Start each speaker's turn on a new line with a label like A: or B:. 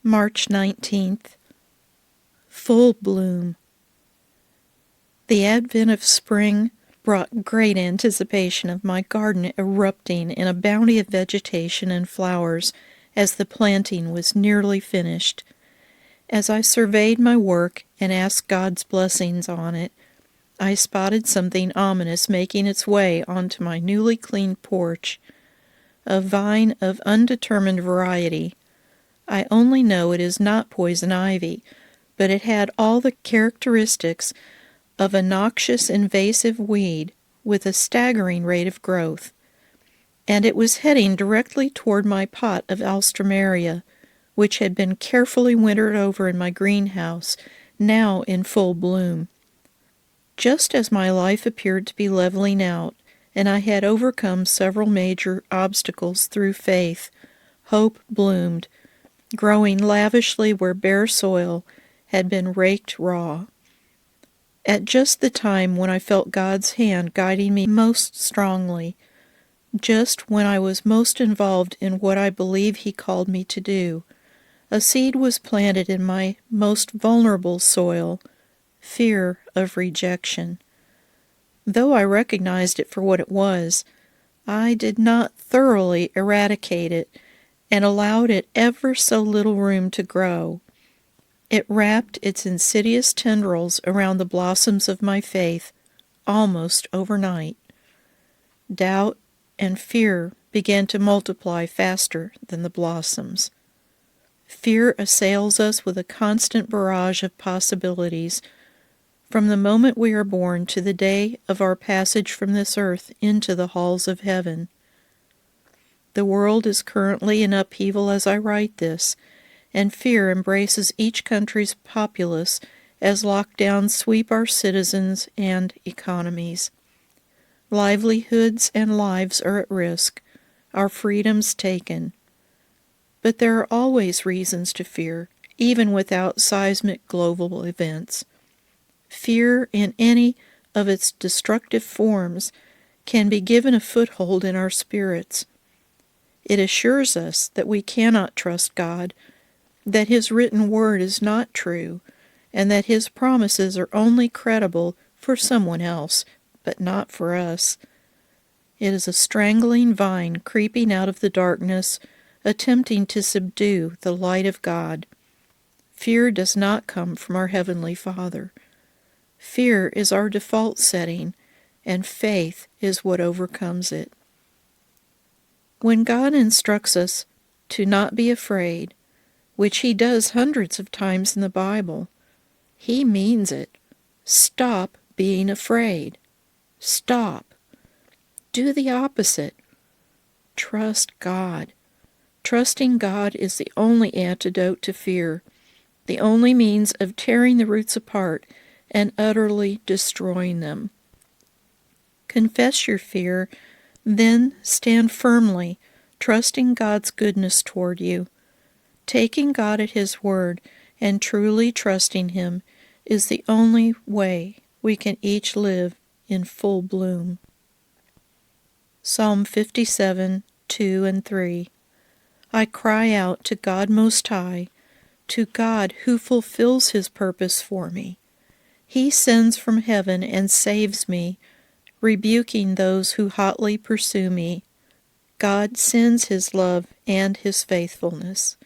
A: March 19th. Full bloom. The advent of spring brought great anticipation of my garden erupting in a bounty of vegetation and flowers as the planting was nearly finished. As I surveyed my work and asked God's blessings on it, I spotted something ominous making its way onto my newly cleaned porch, a vine of undetermined variety. I only know it is not poison ivy, but it had all the characteristics of a noxious invasive weed with a staggering rate of growth, and it was heading directly toward my pot of Alstromeria, which had been carefully wintered over in my greenhouse, now in full bloom. Just as my life appeared to be leveling out, and I had overcome several major obstacles through faith, hope bloomed, growing lavishly where bare soil had been raked raw. At just the time when I felt God's hand guiding me most strongly, just when I was most involved in what I believe He called me to do, a seed was planted in my most vulnerable soil, fear of rejection. Though I recognized it for what it was, I did not thoroughly eradicate it and allowed it ever so little room to grow. It wrapped its insidious tendrils around the blossoms of my faith almost overnight. Doubt and fear began to multiply faster than the blossoms. Fear assails us with a constant barrage of possibilities, from the moment we are born to the day of our passage from this earth into the halls of heaven. The world is currently in upheaval as I write this, and fear embraces each country's populace as lockdowns sweep our citizens and economies. Livelihoods and lives are at risk, our freedoms taken. But there are always reasons to fear, even without seismic global events. Fear in any of its destructive forms can be given a foothold in our spirits. It assures us that we cannot trust God, that His written word is not true, and that His promises are only credible for someone else, but not for us. It is a strangling vine creeping out of the darkness, attempting to subdue the light of God. Fear does not come from our Heavenly Father. Fear is our default setting, and faith is what overcomes it. When God instructs us to not be afraid, which He does hundreds of times in the Bible, He means it. Stop being afraid. Stop. Do the opposite. Trust God. Trusting God is the only antidote to fear, the only means of tearing the roots apart and utterly destroying them. Confess your fear, then stand firmly, trusting God's goodness toward you. Taking God at His word and truly trusting Him is the only way we can each live in full bloom. Psalm 57, 2 and 3. I cry out to God Most High, to God who fulfills His purpose for me. He sends from heaven and saves me, rebuking those who hotly pursue me. God sends His love and His faithfulness.